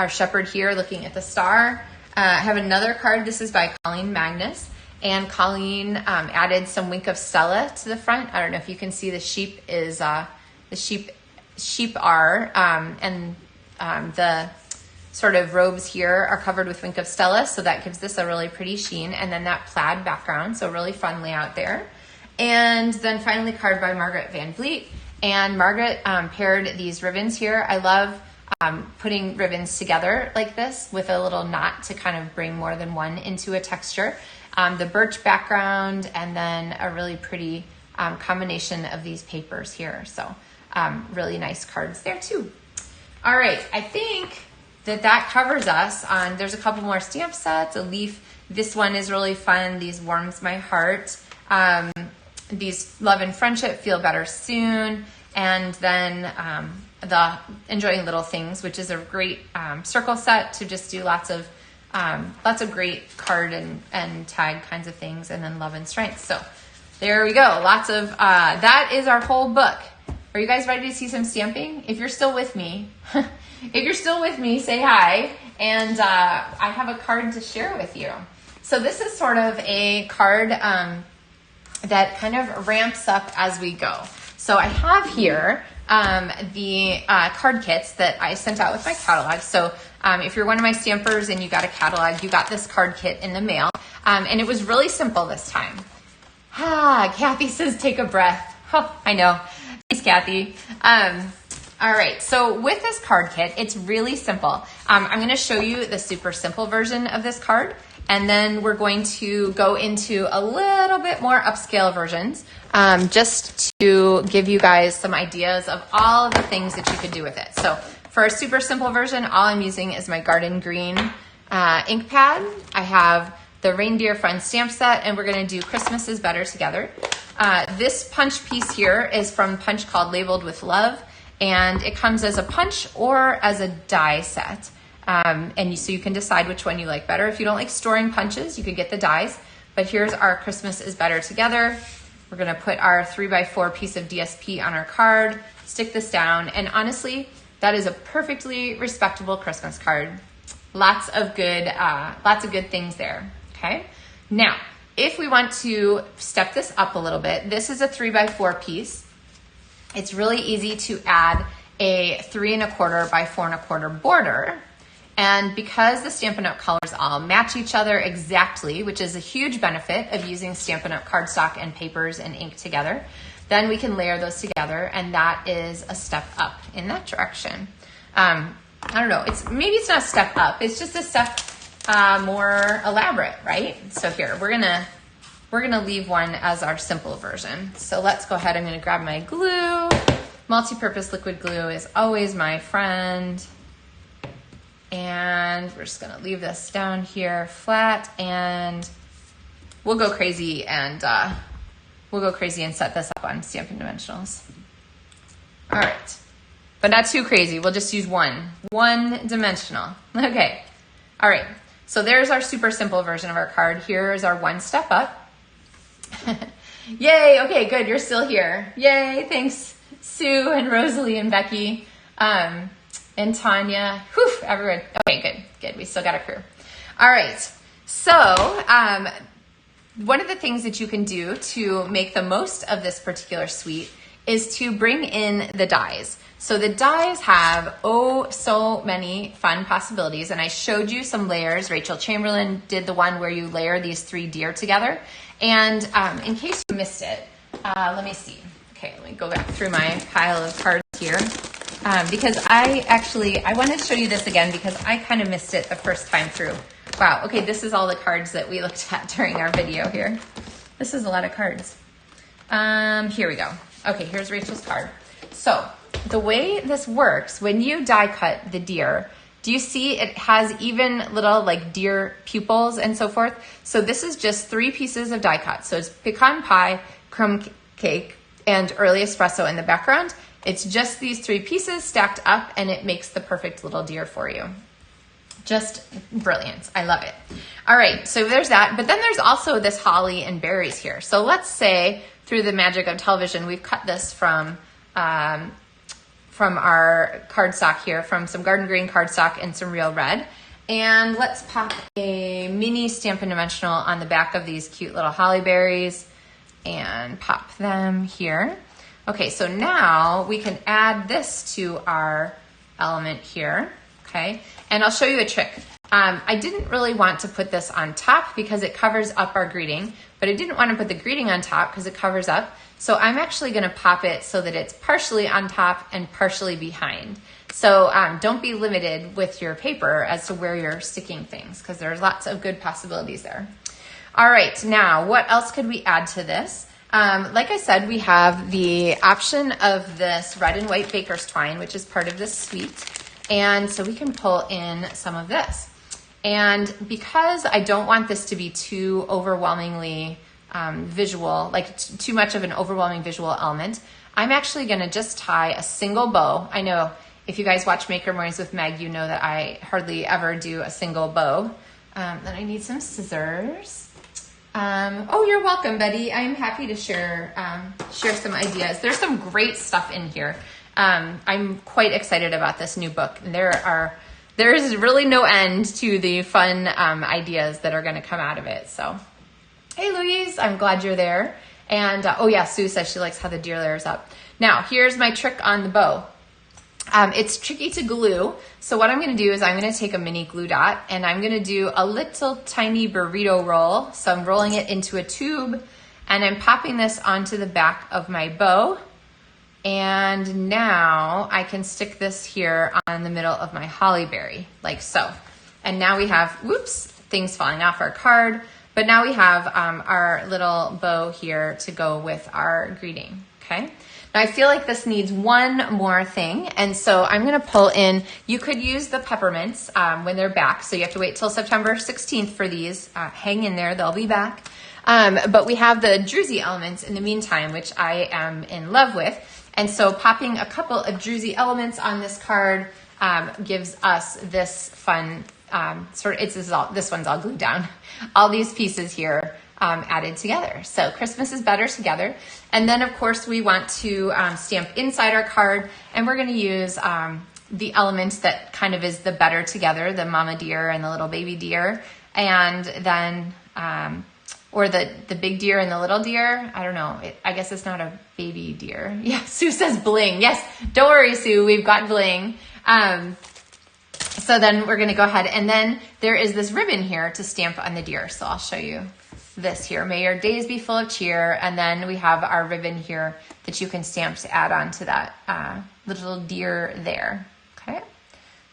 shepherd here looking at the star. I have another card. This is by Colleen Magnus, and Colleen added some Wink of Stella to the front. I don't know if you can see the sheep is the sheep are and the sort of robes here are covered with Wink of Stella, so that gives this a really pretty sheen, and then that plaid background, so really fun layout there. And then finally, card by Margaret Van Vliet, and Margaret paired these ribbons here. I love putting ribbons together like this with a little knot to kind of bring more than one into a texture. The birch background, and then a really pretty combination of these papers here, so really nice cards there too. All right, I think that covers us on, there's a couple more stamp sets, a leaf. This one is really fun. These Warms My Heart. These Love and Friendship, Feel Better Soon. And then the Enjoying Little Things, which is a great circle set to just do lots of great card and tag kinds of things. And then Love and Strength. So there we go. Lots of, that is our whole book. Are you guys ready to see some stamping? If you're still with me, say hi. And I have a card to share with you. So this is sort of a card that kind of ramps up as we go. So I have here the card kits that I sent out with my catalog. So if you're one of my stampers and you got a catalog, you got this card kit in the mail. And it was really simple this time. Kathy says, take a breath. Oh, I know. Thanks, Kathy. All right, so with this card kit, it's really simple. I'm going to show you the super simple version of this card, and then we're going to go into a little bit more upscale versions, just to give you guys some ideas of all of the things that you could do with it. So for a super simple version, all I'm using is my Garden Green ink pad. I have the Reindeer Friends stamp set, and we're going to do Christmas is Better Together. This punch piece here is from Punch called Labeled with Love. And it comes as a punch or as a die set. So you can decide which one you like better. If you don't like storing punches, you could get the dies. But here's our Christmas is Better Together. We're gonna put our 3x4 piece of DSP on our card, stick this down, and honestly, that is a perfectly respectable Christmas card. Lots of good things there, okay? Now, if we want to step this up a little bit, this is a 3x4 piece. It's really easy to add a 3 1/4 by 4 1/4 border. And because the Stampin' Up! Colors all match each other exactly, which is a huge benefit of using Stampin' Up! Cardstock and papers and ink together, then we can layer those together, and that is a step up in that direction. I don't know, maybe it's not a step up, it's just a step more elaborate, right? So here, we're gonna leave one as our simple version. So let's go ahead, I'm gonna grab my glue. Multi-purpose liquid glue is always my friend. And we're just gonna leave this down here flat, and we'll go crazy and set this up on Stampin' Dimensionals. All right, but not too crazy. We'll just use one dimensional. Okay, all right. So there's our super simple version of our card. Here's our one step up. Yay, okay, good, you're still here. Yay, thanks Sue and Rosalie and Becky. And Tanya, whew, everyone. Okay, good. We still got a crew. All right. So one of the things that you can do to make the most of this particular suite is to bring in the dies. So the dies have so many fun possibilities, and I showed you some layers. Rachel Chamberlain did the one where you layer these 3 deer together. And in case you missed it, let me see. Okay, let me go back through my pile of cards here. Because I wanted to show you this again because I kind of missed it the first time through. Wow, okay, this is all the cards that we looked at during our video here. This is a lot of cards. Here we go. Okay, here's Rachel's card. So the way this works, when you die cut the deer, do you see it has even little like deer pupils and so forth? So this is just 3 pieces of die cut. So it's pecan pie, crumb cake, and early espresso in the background. It's just these 3 pieces stacked up, and it makes the perfect little deer for you. Just brilliant. I love it. All right, so there's that. But then there's also this holly and berries here. So let's say through the magic of television, we've cut this from our cardstock here, from some garden green cardstock and some real red. And let's pop a mini Stampin' Dimensional on the back of these cute little holly berries and pop them here. Okay, so now we can add this to our element here, okay? And I'll show you a trick. I didn't really want to put this on top because it covers up our greeting, but I didn't want to put the greeting on top because it covers up. So I'm actually gonna pop it so that it's partially on top and partially behind. So don't be limited with your paper as to where you're sticking things because there's lots of good possibilities there. All right, now what else could we add to this? Like I said, we have the option of this red and white baker's twine, which is part of this suite. And so we can pull in some of this. And because I don't want this to be too overwhelmingly visual, like too much of an overwhelming visual element, I'm actually gonna just tie a single bow. I know if you guys watch Maker Mornings with Meg, you know that I hardly ever do a single bow. Then I need some scissors. Oh, you're welcome, Betty. I'm happy to share some ideas. There's some great stuff in here. I'm quite excited about this new book. There is really no end to the fun ideas that are going to come out of it. So, hey, Louise, I'm glad you're there. And oh yeah, Sue says she likes how the deer layers up. Now, here's my trick on the bow. It's tricky to glue. So what I'm going to do is I'm going to take a mini glue dot and I'm going to do a little tiny burrito roll. So I'm rolling it into a tube and I'm popping this onto the back of my bow. And now I can stick this here on the middle of my holly berry, like so. And now we have, whoops, things falling off our card. But now we have our little bow here to go with our greeting, okay? Now I feel like this needs one more thing, and so I'm gonna pull in, you could use the peppermints when they're back, so you have to wait till September 16th for these. Hang in there, they'll be back. But we have the druzy elements in the meantime, which I am in love with, and so popping a couple of druzy elements on this card gives us this fun, this one's all glued down. All these pieces here added together. So Christmas is better together. And then of course we want to stamp inside our card, and we're going to use the element that kind of is the better together, the mama deer and the little baby deer, and then or the big deer and the little deer. I don't know. I guess it's not a baby deer. Yeah, Sue says bling. Yes, don't worry, Sue. We've got bling. So then we're going to go ahead, and then there is this ribbon here to stamp on the deer. So I'll show you this here. May your days be full of cheer. And then we have our ribbon here that you can stamp to add on to that little deer there. Okay.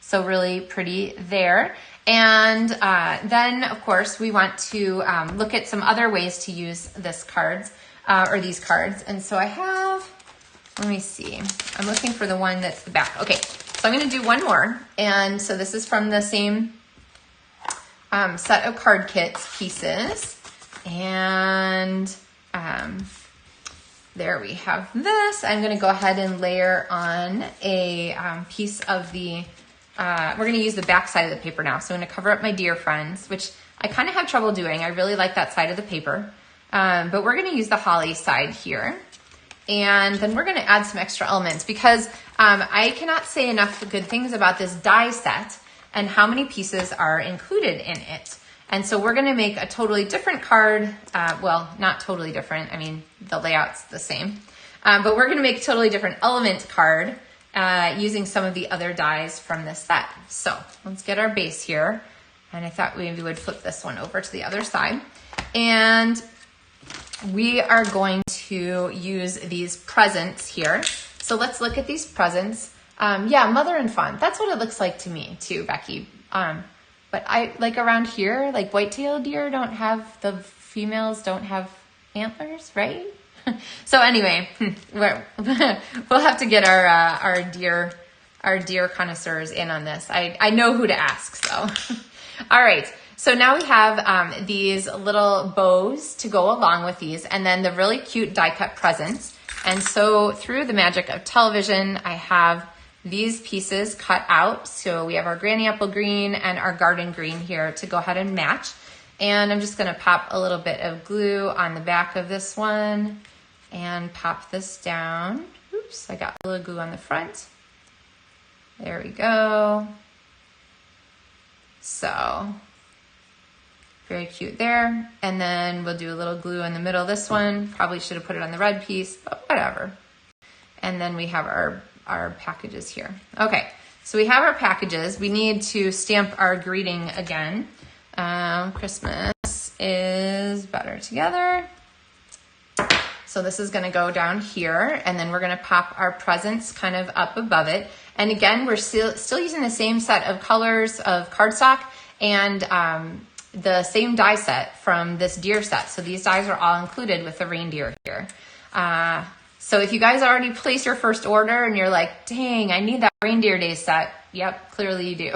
So really pretty there. And then, of course, we want to look at some other ways to use this cards or these cards. And so I have, let me see. I'm looking for the one that's the back. Okay, so I'm going to do one more. And so this is from the same set of card kits pieces. And there we have this. I'm going to go ahead and layer on a piece of the we're going to use the back side of the paper now. So I'm going to cover up my dear friends, which I kind of have trouble doing. I really like that side of the paper. But we're going to use the holly side here. And then we're going to add some extra elements because I cannot say enough good things about this die set and how many pieces are included in it. And so we're going to make a totally different card. Well, not totally different. I mean, the layout's the same. But we're going to make a totally different element card using some of the other dies from this set. So let's get our base here. And I thought maybe we would flip this one over to the other side. And we are going to use these presents here. So let's look at these presents. Yeah, mother and fawn. That's what it looks like to me too, Becky. But I like around here, like white-tailed deer the females don't have antlers, right? So anyway, we'll have to get our deer connoisseurs in on this. I know who to ask, so. All right, so now we have these little bows to go along with these, and then the really cute die-cut presents. And so through the magic of television, I have these pieces cut out. So we have our granny apple green and our garden green here to go ahead and match. And I'm just gonna pop a little bit of glue on the back of this one and pop this down. Oops, I got a little glue on the front. There we go. So, very cute there. And then we'll do a little glue in the middle of this one. Probably should have put it on the red piece, but whatever. And then we have our packages here. Okay, so we have our packages. We need to stamp our greeting again. Christmas is better together. So this is gonna go down here, and then we're gonna pop our presents kind of up above it. And again, we're still using the same set of colors of cardstock and the same die set from this deer set. So these dies are all included with the reindeer here. So if you guys already placed your first order and you're like, dang, I need that Reindeer Days set. Yep, clearly you do.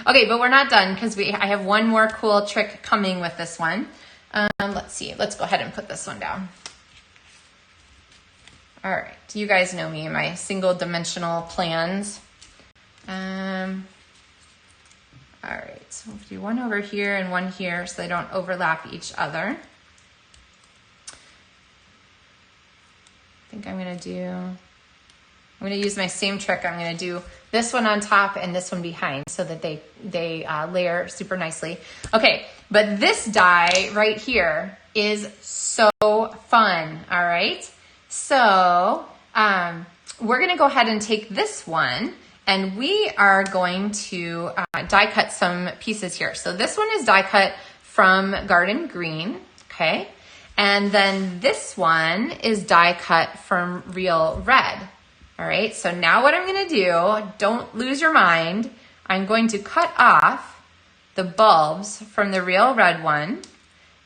Okay, but we're not done because I have one more cool trick coming with this one. Let's see, let's go ahead and put this one down. All right, you guys know me, my single dimensional plans. All right, so we'll do one over here and one here so they don't overlap each other. I think I'm gonna use my same trick. I'm gonna do this one on top and this one behind so that they layer super nicely. Okay, but this die right here is so fun, all right? So we're gonna go ahead and take this one and we are going to die cut some pieces here. So this one is die cut from Garden Green, okay? And then this one is die cut from Real Red. All right, so now what I'm gonna do, don't lose your mind, I'm going to cut off the bulbs from the Real Red one,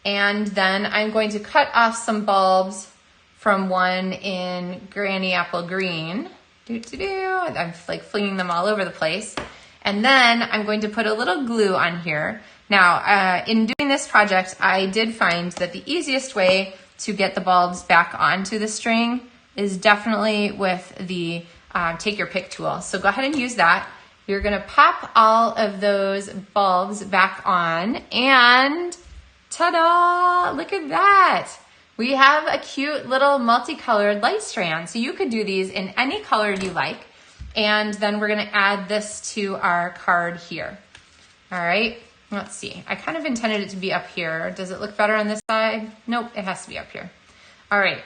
and then I'm going to cut off some bulbs from one in Granny Apple Green. I'm like flinging them all over the place. And then I'm going to put a little glue on here. Now, in doing this project, I did find that the easiest way to get the bulbs back onto the string is definitely with the take your pick tool. So go ahead and use that. You're gonna pop all of those bulbs back on, and Ta-da! Look at that. We have a cute little multicolored light strand. So you could do these in any color you like. And then we're gonna add this to our card here. All right, let's see. I kind of intended it to be up here. Does it look better on this side? Nope, it has to be up here. All right,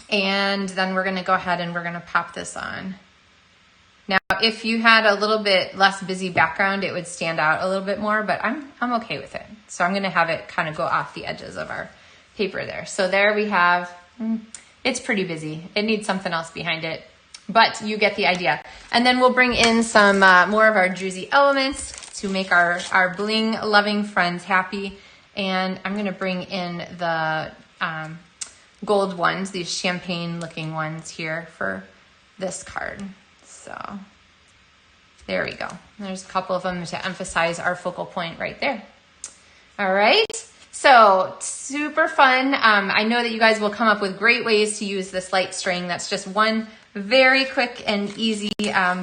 and then we're gonna go ahead and we're gonna pop this on. Now, if you had a little bit less busy background, it would stand out a little bit more, but I'm okay with it. So I'm gonna have it kind of go off the edges of our paper there. So there we have, it's pretty busy. It needs something else behind it, but you get the idea. And then we'll bring in some more of our druzy elements to make our bling loving friends happy. And I'm gonna bring in the gold ones, these champagne looking ones here for this card. So there we go. There's a couple of them to emphasize our focal point right there. All right. So super fun. I know that you guys will come up with great ways to use this light string. That's just one very quick and easy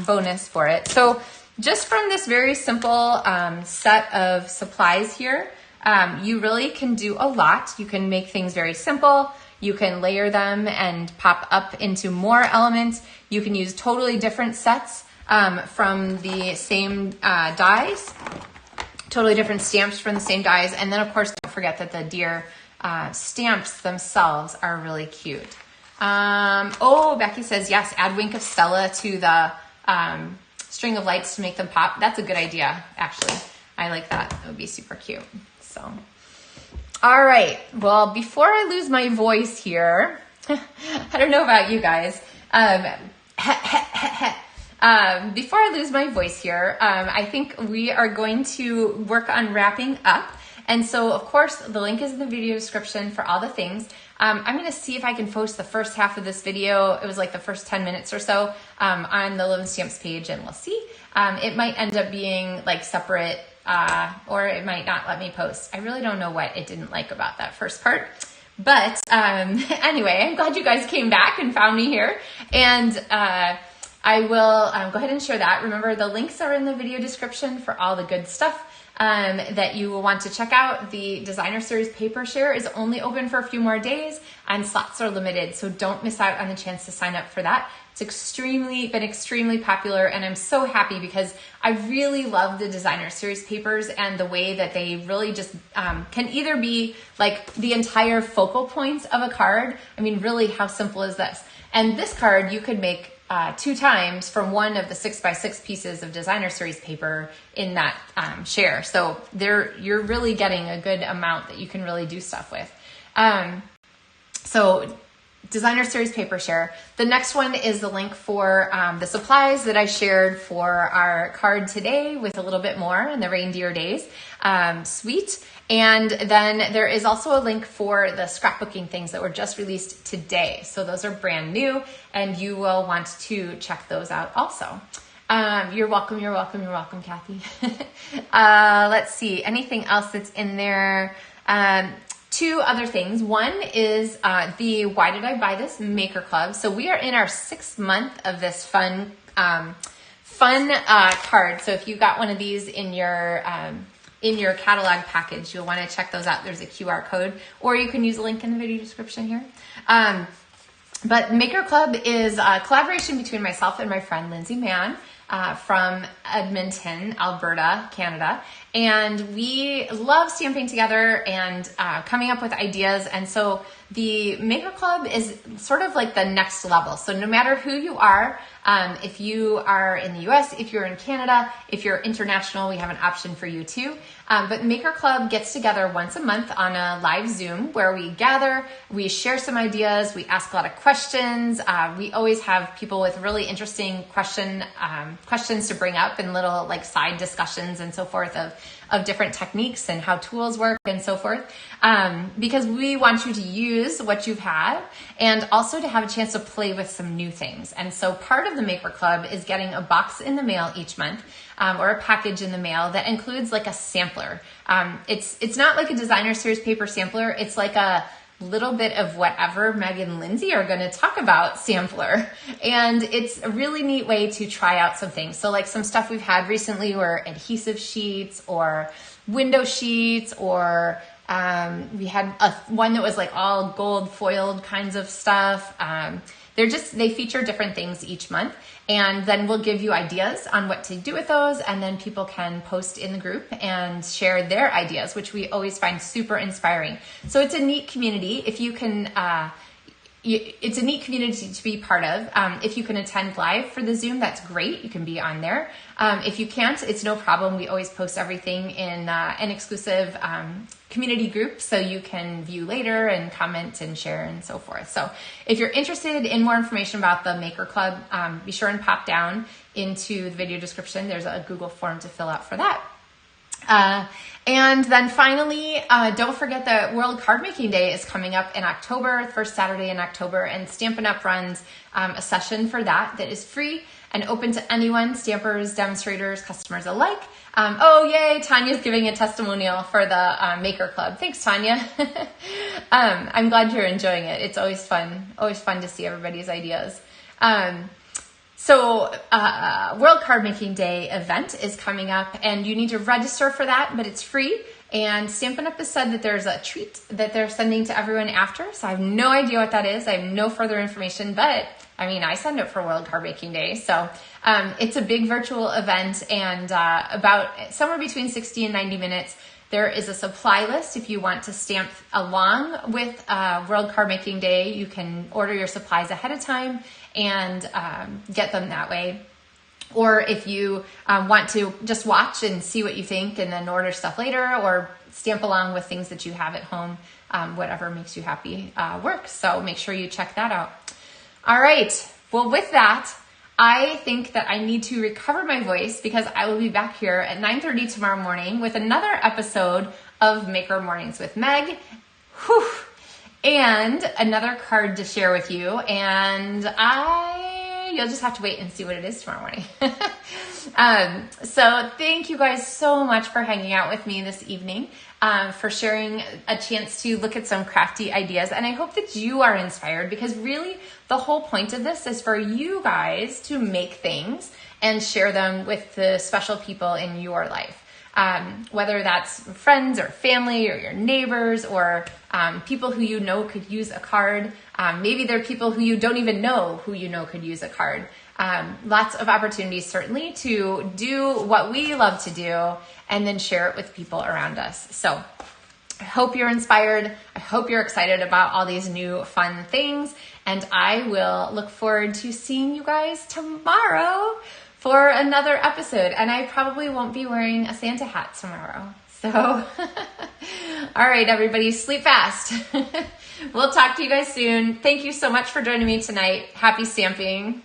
bonus for it. So just from this very simple set of supplies here, you really can do a lot. You can make things very simple. You can layer them and pop up into more elements. You can use totally different sets from the same dies. Totally different stamps from the same dies. And then of course, don't forget that the deer stamps themselves are really cute. Oh, Becky says, yes, add Wink of Stella to the string of lights to make them pop. That's a good idea, actually. I like that. It would be super cute. So, all right. Well, before I lose my voice here, I don't know about you guys. Before I lose my voice here, I think we are going to work on wrapping up. And so, of course, the link is in the video description for all the things. I'm going to see if I can post the first half of this video. It was like the first 10 minutes or so on the LovenStamps page, and we'll see. It might end up being like separate, or it might not let me post. I really don't know what it didn't like about that first part. But anyway, I'm glad you guys came back and found me here. And I will go ahead and share that. Remember, the links are in the video description for all the good stuff that you will want to check out. The Designer Series Paper Share is only open for a few more days and slots are limited, so don't miss out on the chance to sign up for that. It's been extremely popular, and I'm so happy because I really love the Designer Series papers and the way that they really just can either be like the entire focal points of a card. I mean, really, how simple is this? And this card you could make 2 times from one of the 6x6 pieces of Designer Series paper in that share. So you're really getting a good amount that you can really do stuff with. So Designer Series Paper Share. The next one is the link for the supplies that I shared for our card today with a little bit more in the Reindeer Days Suite. And then there is also a link for the scrapbooking things that were just released today. So those are brand new, and you will want to check those out also. You're welcome, you're welcome, you're welcome, Kathy. Let's see, anything else that's in there? 2 other things. One is the Why Did I Buy This Maker Club. So we are in our 6th month of this fun card. So if you got one of these in your catalog package, you'll want to check those out. There's a QR code, or you can use a link in the video description here. But Maker Club is a collaboration between myself and my friend Lindsay Mann from Edmonton, Alberta, Canada. And we love stamping together and coming up with ideas. And so the Maker Club is sort of like the next level. So no matter who you are, if you are in the US, if you're in Canada, if you're international, we have an option for you too. But Maker Club gets together once a month on a live Zoom where we gather, we share some ideas, we ask a lot of questions. We always have people with really interesting questions to bring up and little like side discussions and so forth of different techniques and how tools work and so forth. Because we want you to use what you've had and also to have a chance to play with some new things. And so part of the Maker Club is getting a box in the mail each month or a package in the mail that includes like a sampler. It's not like a Designer Series paper sampler. It's like a little bit of whatever Meg and Lindsay are going to talk about sampler. And it's a really neat way to try out some things. So like some stuff we've had recently were adhesive sheets or window sheets or We had one that was like all gold foiled kinds of stuff. They feature different things each month, and then we'll give you ideas on what to do with those, and then people can post in the group and share their ideas, which we always find super inspiring. So it's a neat community. If you can, it's a neat community to be part of. If you can attend live for the Zoom, that's great. You can be on there. If you can't, it's no problem. We always post everything in an exclusive community group, so you can view later and comment and share and so forth. So if you're interested in more information about the Maker Club, be sure and pop down into the video description. There's a Google form to fill out for that. And then finally, don't forget that World Card Making Day is coming up in October, first Saturday in October, and Stampin' Up! Runs a session for that is free and open to anyone, stampers, demonstrators, customers alike. Oh, yay, Tanya's giving a testimonial for the Maker Club. Thanks, Tanya. I'm glad you're enjoying it. It's always fun to see everybody's ideas. So World Card Making Day event is coming up, and you need to register for that, but it's free. And Stampin' Up! Has said that there's a treat that they're sending to everyone after, so I have no idea what that is. I have no further information, but I mean, I signed up for World Card Making Day. So it's a big virtual event, and about somewhere between 60 and 90 minutes. There is a supply list. If you want to stamp along with World Card Making Day, you can order your supplies ahead of time and get them that way. Or if you want to just watch and see what you think and then order stuff later, or stamp along with things that you have at home, whatever makes you happy works. So make sure you check that out. All right. Well, with that, I think that I need to recover my voice because I will be back here at 9:30 tomorrow morning with another episode of Maker Mornings with Meg. Whew. And another card to share with you. And you'll just have to wait and see what it is tomorrow morning. So thank you guys so much for hanging out with me this evening, for sharing a chance to look at some crafty ideas. And I hope that you are inspired, because really the whole point of this is for you guys to make things and share them with the special people in your life. Whether that's friends or family or your neighbors or people who you know could use a card. Maybe they're people who you don't even know who you know could use a card. Lots of opportunities certainly to do what we love to do and then share it with people around us. So I hope you're inspired. I hope you're excited about all these new fun things. And I will look forward to seeing you guys tomorrow for another episode. And I probably won't be wearing a Santa hat tomorrow. So, all right, everybody, sleep fast. We'll talk to you guys soon. Thank you so much for joining me tonight. Happy stamping.